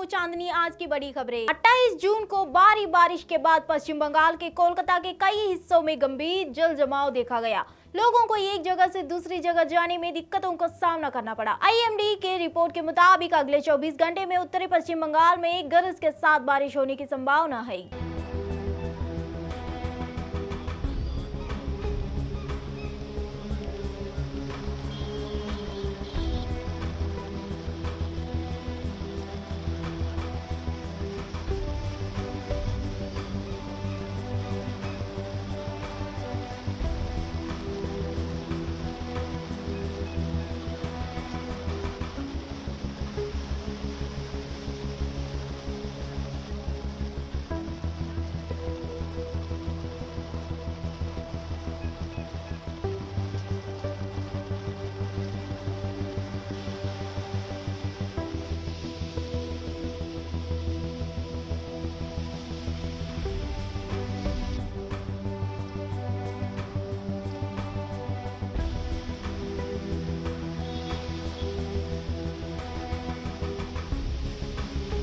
चांदनी आज की बड़ी खबरें। 28 जून को भारी बारिश के बाद पश्चिम बंगाल के कोलकाता के कई हिस्सों में गंभीर जल जमाव देखा गया। लोगों को एक जगह से दूसरी जगह जाने में दिक्कतों का सामना करना पड़ा। आईएमडी के रिपोर्ट के मुताबिक अगले 24 घंटे में उत्तरी पश्चिम बंगाल में गरज के साथ बारिश होने की संभावना है।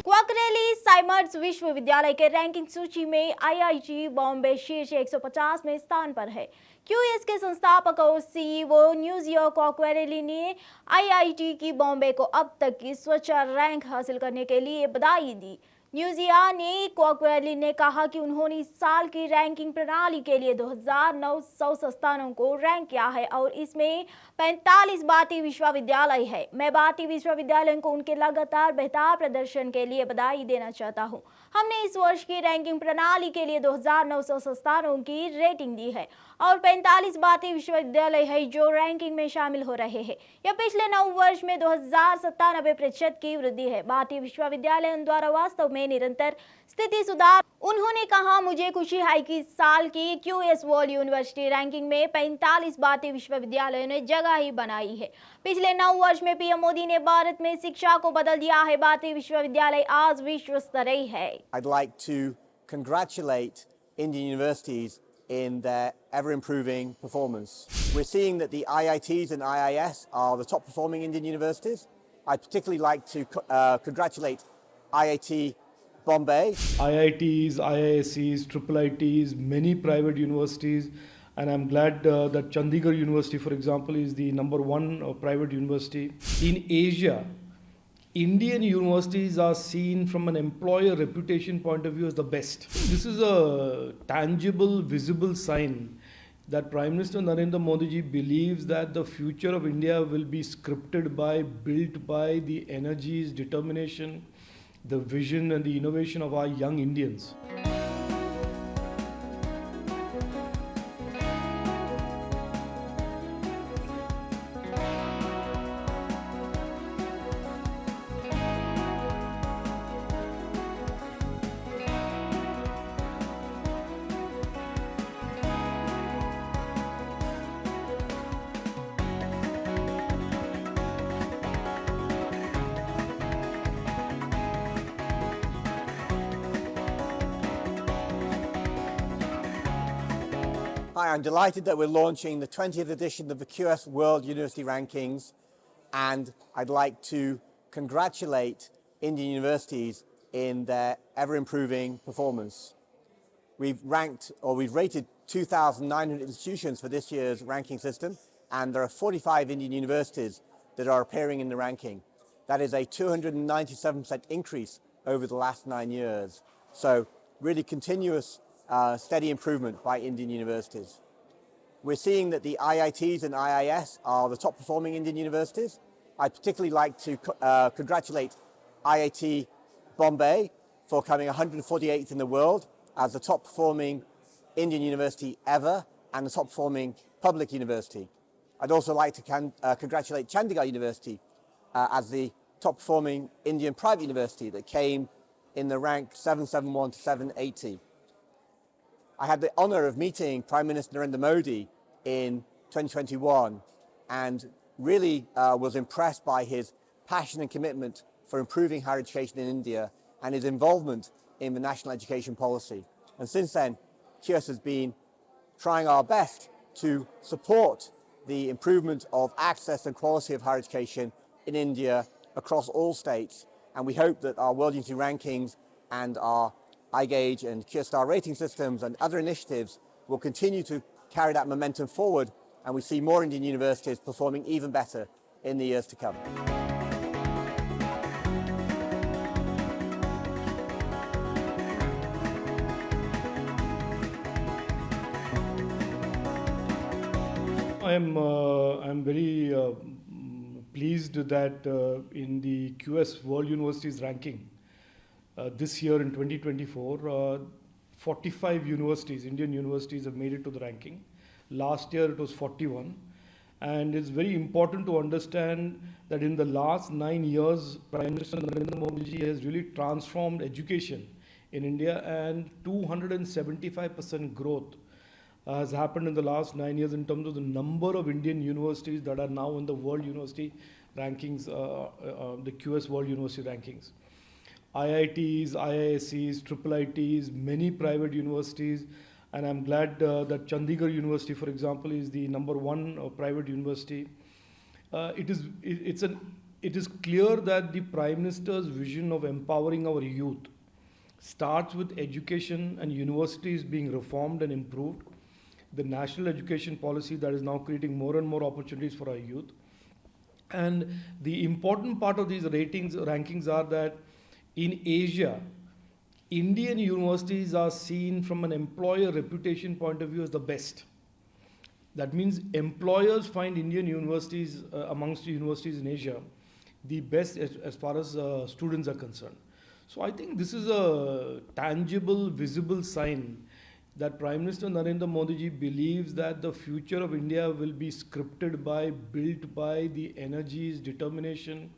क्वाकरेली साइमंड्स विश्वविद्यालय के रैंकिंग सूची में आईआईटी बॉम्बे शीर्ष 150 में स्थान पर है। क्यूएस के संस्थापक और सीईओ न्यूजिया क्वाकरेली ने आईआईटी की बॉम्बे को अब तक की स्वच्छ रैंक हासिल करने के लिए बधाई दी। न्यूजिया ने क्वाकरेली ने कहा कि उन्होंने इस साल की रैंकिंग प्रणाली के लिए 2900 संस्थानों को रैंक किया है और इसमें 45 भारतीय विश्वविद्यालय है। मैं भारतीय विश्वविद्यालयों को उनके लगातार बेहतर प्रदर्शन के लिए बधाई देना चाहता हूं। हमने इस वर्ष की रैंकिंग प्रणाली के लिए 2900 संस्थानों की रेटिंग दी है और 45 भारतीय विश्वविद्यालय है जो रैंकिंग में शामिल हो रहे हैं। यह पिछले 9 वर्ष में 2097% की वृद्धि है। भारतीय विश्वविद्यालयों द्वारा वास्तव में निरंतर स्थिति सुधार। उन्होंने कहा, मुझे खुशी है कि इस साल की क्यूएस वर्ल्ड यूनिवर्सिटी रैंकिंग में 45 भारतीय विश्वविद्यालयों ने जगह ही बनाई है। पिछले 9 वर्ष में पीएम मोदी ने भारत में शिक्षा को बदल दिया है। भारतीय विश्वविद्यालय आज विश्व स्तरीय है। I'd like to congratulate Indian universities in their ever-improving performance. We're seeing that the IITs and IIS are the top-performing Indian universities. I'd particularly like to congratulate IIT Bombay. IITs, IISCs, IIITs, many private universities, and I'm glad that Chandigarh University, for example, is the #1 private university. In Asia, Indian universities are seen from an employer reputation point of view as the best. This is a tangible, visible sign that Prime Minister Narendra Modi ji believes that the future of India will be scripted by, built by the energies, determination, the vision and the innovation of our young Indians. Hi, I'm delighted that we're launching the 20th edition of the QS World University Rankings, and I'd like to congratulate Indian universities in their ever-improving performance. We've rated 2,900 institutions for this year's ranking system, and there are 45 Indian universities that are appearing in the ranking. That is a 297% increase over the last 9 years. So really continuous steady improvement by Indian universities. We're seeing that the IITs and IIS are the top performing Indian universities. I'd particularly like to congratulate IIT Bombay for coming 148th in the world as the top performing Indian university ever and the top performing public university. I'd also like to congratulate Chandigarh University as the top performing Indian private university that came in the rank 771 to 780. I had the honour of meeting Prime Minister Narendra Modi in 2021 and really was impressed by his passion and commitment for improving higher education in India and his involvement in the national education policy. And since then, QS has been trying our best to support the improvement of access and quality of higher education in India across all states. And we hope that our World University Rankings and our iGauge and QStar rating systems and other initiatives will continue to carry that momentum forward, and we see more Indian universities performing even better in the years to come. I'm very pleased that in the QS World Universities ranking this year in 2024, 45 universities, Indian universities, have made it to the ranking. Last year it was 41. And it's very important to understand that in the last 9 years, Prime Minister Narendra Modi ji has really transformed education in India, and 275% growth has happened in the last 9 years in terms of the number of Indian universities that are now in the World University rankings, the QS World University rankings. IITs, IISCs, IIITs, many private universities, and I'm glad that Chandigarh University, for example, is the number one private university. It is clear that the Prime Minister's vision of empowering our youth starts with education and universities being reformed and improved. The national education policy that is now creating more and more opportunities for our youth. And the important part of these rankings are that in Asia, Indian universities are seen from an employer reputation point of view as the best. That means employers find Indian universities amongst the universities in Asia the best as far as students are concerned. So I think this is a tangible, visible sign that Prime Minister Narendra Modi ji believes that the future of India will be scripted by, built by the energies, determination,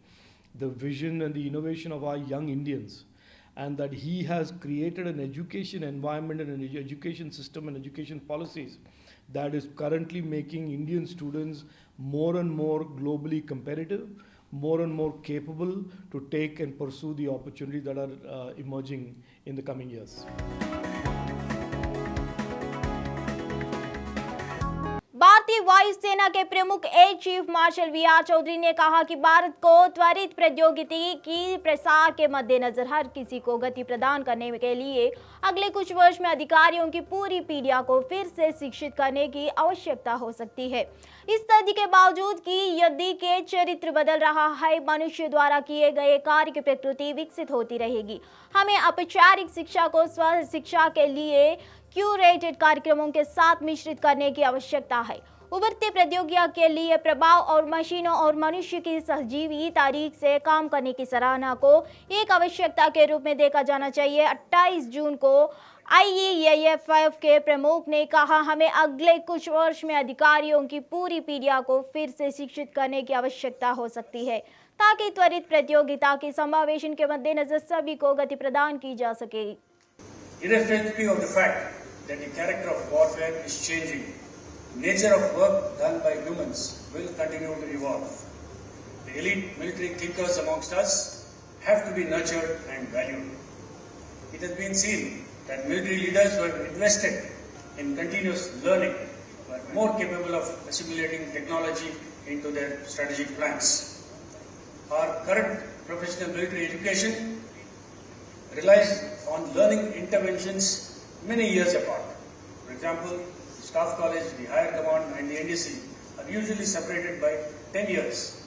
the vision and the innovation of our young Indians, and that he has created an education environment and an education system and education policies that is currently making Indian students more and more globally competitive, more and more capable to take and pursue the opportunities that are emerging in the coming years. भारतीय वायुसेना के प्रमुख air chief marshal V R. Chaudhari ने कहा कि भारत को त्वरित प्रौद्योगिकी की प्रसार के मद्देनजर हर किसी को गति प्रदान करने के लिए अगले कुछ वर्ष में अधिकारियों की पूरी पीढ़ियों को फिर से शिक्षित करने की आवश्यकता हो सकती है। इस तथ्य के बावजूद कि यदि के चरित्र बदल रहा है, मनुष्य द्वारा किए गए कार्य की प्रकृति विकसित होती रहेगी। हमें औपचारिक शिक्षा को स्व शिक्षा के लिए क्यूरेटेड कार्यक्रमों के साथ मिश्रित करने की आवश्यकता है। उभरते प्रौद्योगिकी के लिए प्रभाव और मशीनों और मनुष्य की सहजीवी तारीख से काम करने की सराहना को एक आवश्यकता के रूप में देखा जाना चाहिए। 28 जून को IAEF के प्रमुख ने कहा, हमें अगले कुछ वर्ष में अधिकारियों की पूरी पीढ़ियों को फिर से शिक्षित करने की आवश्यकता हो सकती है, ताकि त्वरित प्रौद्योगिकी के समावेशन के मद्देनजर सभी को गति प्रदान की जा सके। Irrespective of the fact that the character of warfare is changing, nature of work done by humans will continue to evolve. The elite military thinkers amongst us have to be nurtured and valued. It has been seen that military leaders who have invested in continuous learning were more capable of assimilating technology into their strategic plans. Our current professional military education relies on learning interventions many years apart. For example, Staff College, the Higher Command and the NDC are usually separated by 10 years.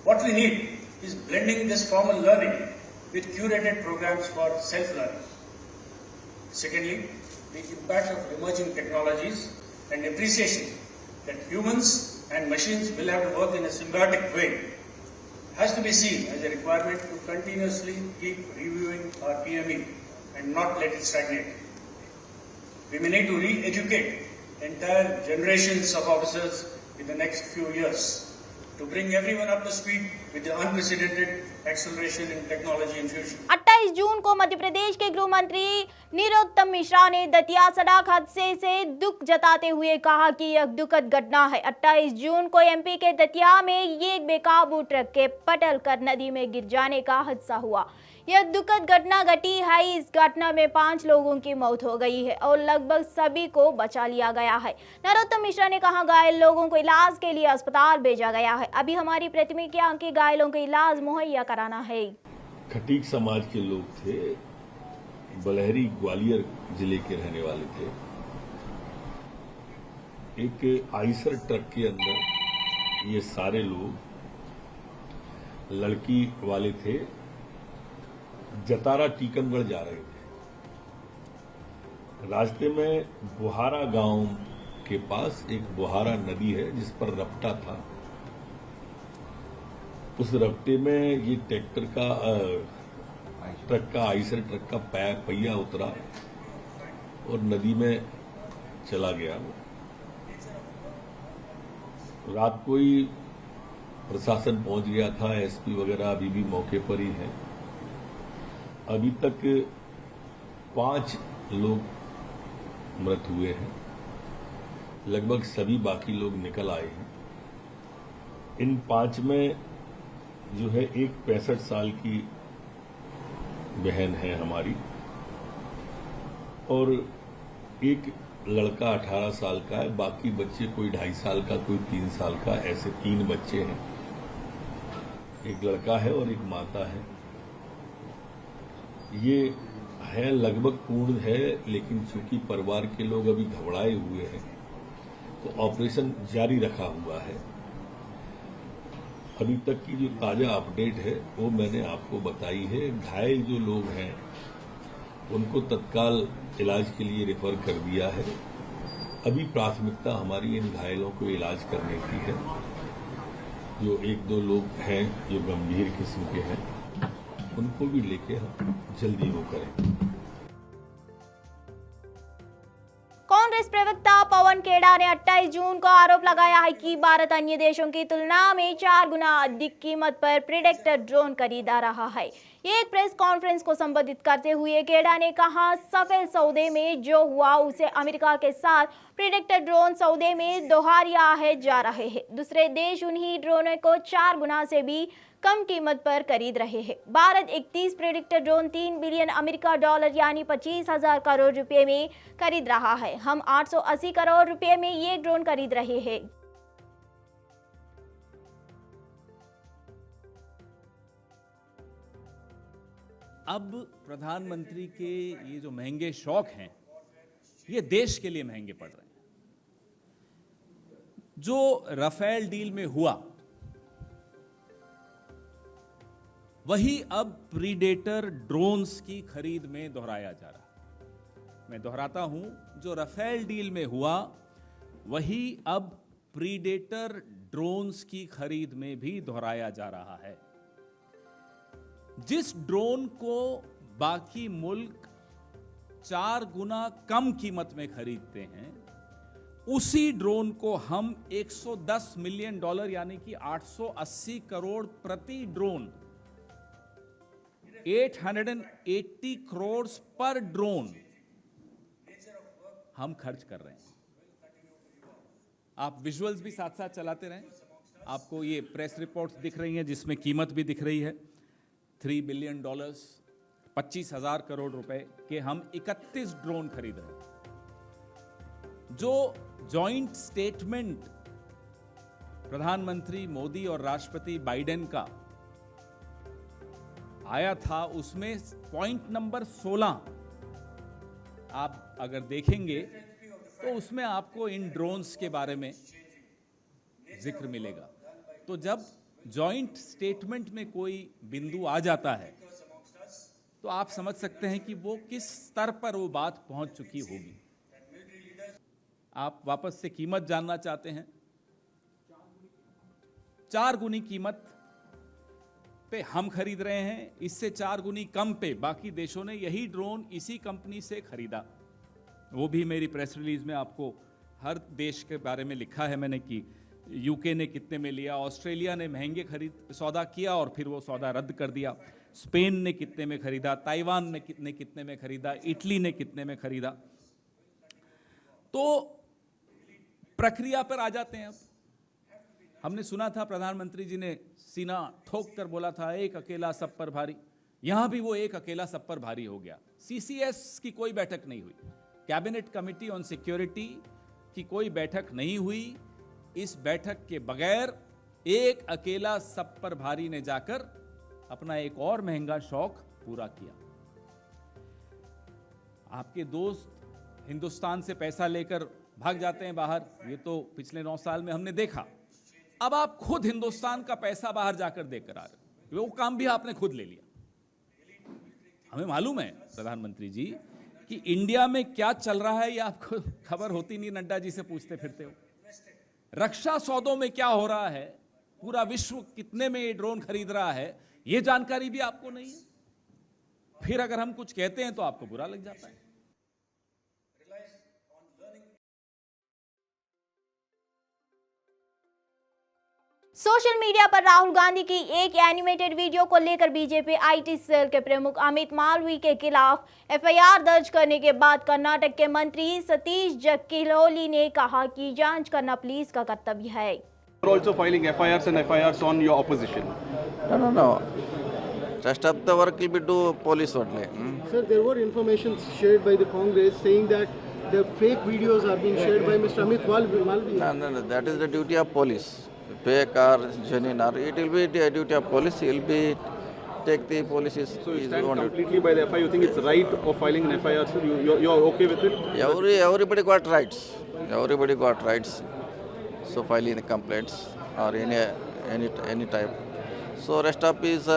What we need is blending this formal learning with curated programs for self-learning. Secondly, the impact of emerging technologies and appreciation that humans and machines will have to work in a symbiotic way has to be seen as a requirement to continuously keep reviewing our PME and not let it stagnate. We may need to re-educate entire generations of officers in the next few years to bring everyone up to speed with the unprecedented acceleration in technology infusion. 28 जून को मध्य प्रदेश के गृह मंत्री नरोत्तम मिश्रा ने दतिया सड़क हादसे से दुख जताते हुए कहा कि यह दुखद घटना है। 28 जून को एमपी के दतिया में एक बेकाबू ट्रक के पटल कर नदी में गिर जाने का हादसा हुआ। यह दुखद घटना घटी है। इस घटना में 5 लोगों की मौत हो गई है और लगभग सभी को बचा लिया गया है। नरोत्तम मिश्रा ने कहा, घायल लोगों को इलाज के लिए अस्पताल भेजा गया है। अभी हमारी प्राथमिकता के घायलों को इलाज मुहैया कराना है। खटीक समाज के लोग थे, बलहरी ग्वालियर जिले के रहने वाले थे। एक आइसर ट्रक के अंदर ये सारे लोग लड़की वाले थे, जतारा टीकमगढ़ जा रहे थे। रास्ते में बुहारा गांव के पास एक बुहारा नदी है जिस पर रपटा था। उस रपटे में ये ट्रक का आइसर ट्रक का पहिया उतरा और नदी में चला गया। रात को ही प्रशासन पहुंच गया था, एसपी वगैरह अभी भी मौके पर ही हैं। अभी तक 5 लोग मृत हुए हैं, लगभग सभी बाकी लोग निकल आए हैं। इन 5 में जो है एक 65 साल की बहन है हमारी और एक लड़का 18 साल का है। बाकी बच्चे कोई 2.5 साल का, कोई 3 साल का, ऐसे 3 बच्चे हैं। एक लड़का है और एक माता है। ये है लगभग पूर्ण है, लेकिन चूंकि परिवार के लोग अभी घबराए हुए हैं तो ऑपरेशन जारी रखा हुआ है। अभी तक की जो ताजा अपडेट है वो मैंने आपको बताई है। घायल जो लोग हैं उनको तत्काल इलाज के लिए रेफर कर दिया है। अभी प्राथमिकता हमारी इन घायलों को इलाज करने की है। जो 1-2 लोग हैं जो गंभीर किस्म के हैं उनको भी लेके हम जल्दी वो करें। कांग्रेस प्रवक्ता पवन खेड़ा ने 28 जून को आरोप लगाया है कि भारत अन्य देशों की तुलना में 4 गुना अधिक कीमत पर प्रेडेटर ड्रोन खरीदा रहा है। ये एक प्रेस कॉन्फ्रेंस को संबोधित करते हुए खेड़ा ने कहा, सफेद सौदे में जो हुआ उसे अमेरिका के साथ प्रेडेटर ड्रोन सौदे में दोहराया जा रहे हैं। दूसरे देश उन्हीं ड्रोनों को 4 गुना से भी कम कीमत पर खरीद रहे हैं। Bharat 31 predator drone 3 billion America dollar यानी 25,000 करोड़ रुपए में खरीद रहा है। हम 880 करोड़ रुपए में ये ड्रोन खरीद रहे हैं। अब प्रधानमंत्री के ये जो महंगे शौक हैं ये देश के लिए महंगे पड़ रहे हैं। जो राफेल डील में हुआ वही अब प्रीडेटर ड्रोन्स की खरीद में दोहराया जा रहा है। मैं दोहराता हूं, जो राफेल डील में हुआ वही अब प्रीडेटर ड्रोन्स की खरीद में भी दोहराया जा रहा है। जिस ड्रोन को बाकी मुल्क 4 गुना कम कीमत में खरीदते हैं, उसी ड्रोन को हम 110 मिलियन डॉलर यानी कि 880 करोड़ प्रति ड्रोन, 880 करोड़ पर ड्रोन हम खर्च कर रहे हैं। आप विजुअल्स भी साथ साथ चलाते रहें। आपको ये प्रेस रिपोर्ट्स दिख रही हैं जिसमें कीमत भी दिख रही है। 3 बिलियन डॉलर्स, 25,000 करोड़ रुपए के हम 31 ड्रोन खरीद रहे हैं। जो जॉइंट स्टेटमेंट प्रधानमंत्री मोदी और राष्ट्रपति बाइडेन का आया था, उसमें पॉइंट नंबर 16 आप अगर देखेंगे तो उसमें आपको इन ड्रोन्स के बारे में जिक्र मिलेगा। तो जब जॉइंट स्टेटमेंट में कोई बिंदु आ जाता है तो आप समझ सकते हैं कि वो किस स्तर पर वो बात पहुंच चुकी होगी। आप वापस से कीमत जानना चाहते हैं? 4 गुनी कीमत पे हम खरीद रहे हैं, इससे 4 गुनी कम पे बाकी देशों ने यही ड्रोन इसी कंपनी से खरीदा। वो भी मेरी प्रेस रिलीज में आपको हर देश के बारे में लिखा है मैंने कि यूके ने कितने में लिया, ऑस्ट्रेलिया ने महंगे सौदा किया और फिर वो सौदा रद्द कर दिया, स्पेन ने कितने में खरीदा, ताइवान ने कितने में खरीदा, इटली ने कितने में खरीदा। तो प्रक्रिया पर आ जाते हैं। अब हमने सुना था प्रधानमंत्री जी ने सीना ठोक कर बोला था, एक अकेला सब पर भारी। यहां भी वो एक अकेला सब पर भारी हो गया। सीसीएस की कोई बैठक नहीं हुई, कैबिनेट कमेटी ऑन सिक्योरिटी की कोई बैठक नहीं हुई। इस बैठक के बगैर एक अकेला सब पर भारी ने जाकर अपना एक और महंगा शौक पूरा किया। आपके दोस्त हिंदुस्तान से पैसा लेकर भाग जाते हैं बाहर, ये तो पिछले 9 साल में हमने देखा। अब आप खुद हिंदुस्तान का पैसा बाहर जाकर देकर आ रहे, वो काम भी आपने खुद ले लिया। हमें मालूम है प्रधानमंत्री जी कि इंडिया में क्या चल रहा है, ये आपको खबर होती नहीं, नड्डा जी से पूछते फिरते हो। रक्षा सौदों में क्या हो रहा है, पूरा विश्व कितने में ये ड्रोन खरीद रहा है, ये जानकारी भी आपको नहीं है। फिर अगर हम कुछ कहते हैं तो आपको बुरा लग जाता है। सोशल मीडिया पर राहुल गांधी की एक एनिमेटेड वीडियो को लेकर बीजेपी आईटी सेल के प्रमुख अमित मालवीय के खिलाफ एफआईआर दर्ज करने के बाद कर्नाटक के मंत्री सतीश जक्कीहोली ने कहा कि जांच करना पुलिस का कर्तव्य है। Also filing FIRs and FIRs on your opposition. No. Rest of the work will be do police only. Sir, there were information shared by the Congress saying that the fake videos are being shared by Mr. Amit Malviya. No. That is the duty of police. Fake or genuine or it will be the duty of police. He will be take the police is. So you stand completely by the FIR. You think it's right of filing an FIR? So you're okay with it? Everybody got rights. Everybody got rights. So filing the complaints or any type. So rest of his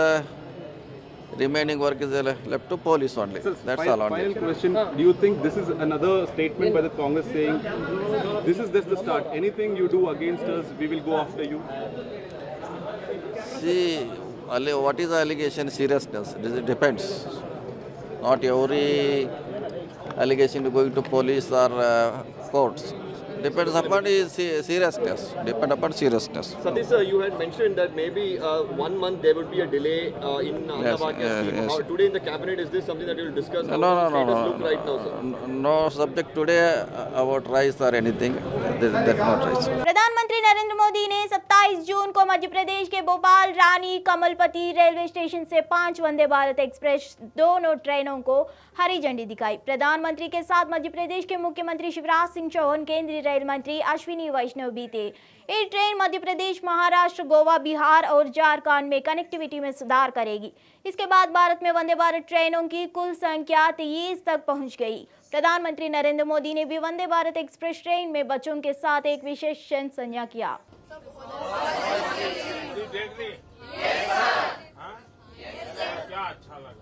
remaining work is left to police only. Sir, that's all. Final question: do you think this is another statement by the Congress saying this is just the start? Anything you do against us, we will go after you? See, what is the allegation seriousness? It depends. Not every allegation going to police or courts. Depends upon his seriousness. Satish sir, you had mentioned that maybe 1 month there would be a delay in Ahmedabad. Yes. Today in the cabinet, is this something that you will discuss? No. Look right now, sir? No subject today about rice or anything. That's not rice. प्रधानमंत्री नरेंद्र मोदी ने 27 जून को मध्य प्रदेश के भोपाल रानी कमलपति railway station से 5 Vande Bharat express दोनों ट्रेनों को हरी झंडी दिखाई। प्रधानमंत्री के साथ मध्य प्रदेश के मुख्यमंत्री शिवराज सिंह चौहान, केंद्रीय रेल मंत्री अश्विनी वैष्णव भी थे। ये ट्रेन मध्य प्रदेश, महाराष्ट्र, गोवा, बिहार और झारखंड में कनेक्टिविटी में सुधार करेगी। इसके बाद भारत में वंदे भारत ट्रेनों की कुल संख्या 23 तक पहुंच गई। प्रधानमंत्री नरेंद्र मोदी ने भी वंदे भारत एक्सप्रेस ट्रेन में बच्चों के साथ एक विशेष क्षण साझा किया। क्या अच्छा लगा?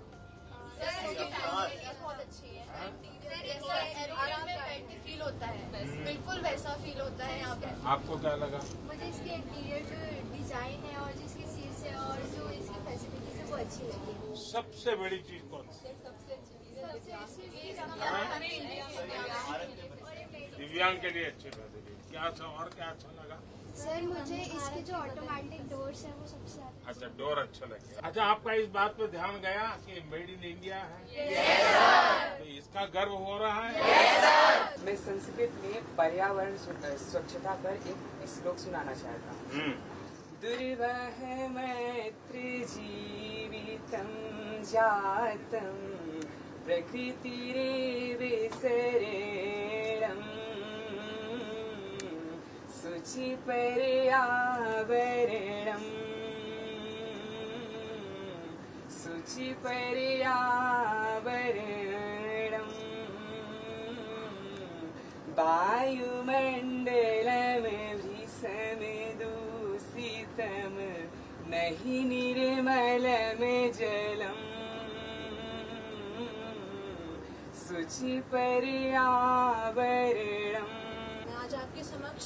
फील होता है, बिल्कुल वैसा फील होता है यहाँ पे। आपको क्या लगा? मुझे इसके इंटीरियर जो डिजाइन है और जिसकी सीट्स है और जो इसकी फैसिलिटीज है वो अच्छी लगी। सबसे बड़ी चीज कौन सी? दिव्यांग के लिए अच्छी फैसिलिटी। क्या और क्या अच्छा लगा? सर मुझे इसके जो ऑटोमेटिक डोर्स है वो सबसे अच्छा, डोर अच्छा लगे। अच्छा, आपका इस बात पे ध्यान गया कि मेड इन इंडिया है? तो इसका गर्व हो रहा है? मैं संस्कृत में पर्यावरण स्वच्छता पर एक श्लोक सुनाना चाहता हूँ। दुर्वह मैत्री जीवितं जातं प्रकृतिरेव शरणं शुचि पर्यावरणं वायुमंडलम भीषण दूषितम नहीं निर्मलम जलम शुचि पर्यावरणम। आज आपके समक्ष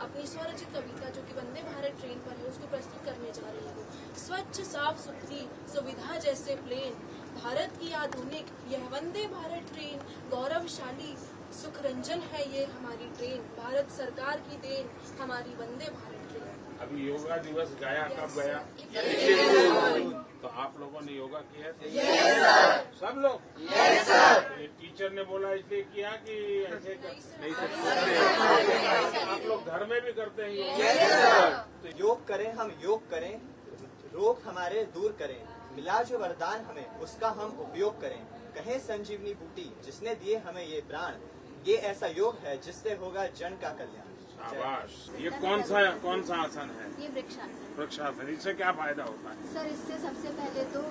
अपनी स्वरचित कविता जो कि वंदे भारत ट्रेन पर है उसको प्रस्तुत करने जा रही हूँ। स्वच्छ, साफ सुथरी, सुविधा जैसे प्लेन, भारत की आधुनिक यह वंदे भारत ट्रेन गौरवशाली सुख रंजन है ये हमारी ट्रेन, भारत सरकार की देन हमारी वंदे भारत ट्रेन। अभी योगा दिवस गया, कब गया? तो आप लोगों ने योगा किया? सब लोग? टीचर ने बोला इसलिए किया कि ऐसे नहीं सकते? आप लोग घर में भी करते हैं योगा? तो योग करें, हम योग करें, रोग हमारे दूर करें, मिला जो वरदान हमें उसका हम उपयोग करें। कहे संजीवनी बूटी जिसने दिए हमें ये प्राण, ये ऐसा योग है जिससे होगा जन का कल्याण। शाबाश। ये कौन सा आसन है? ये वृक्षासन। वृक्षासन, इससे क्या फायदा होता है? सर इससे सबसे पहले तो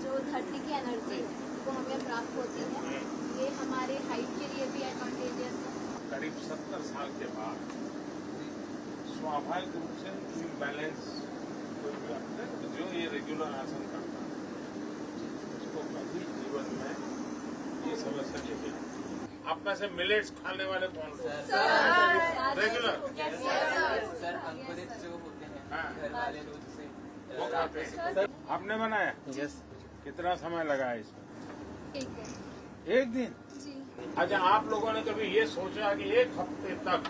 जो धरती की एनर्जी वो हमें प्राप्त होती है, ये हमारे हाइट के लिए भी एडवांटेजियस है। करीब 70 साल के बाद स्वाभाविक रूप से इम्बैलेंस कोई भी आता है, जो ये रेगुलर आसन करता है उसको कभी जीवन में ये समस्या नहीं है। आप में से मिलेट्स खाने वाले कौन लोग? रेगुलर सर अंकुरित जो होते हैं घर वाले दूध से वो खाते हैं। आपने बनाया? यस। कितना समय लगा है इसमें? एक दिन। एक दिन? जी। अच्छा, आप लोगों ने कभी ये सोचा कि एक हफ्ते तक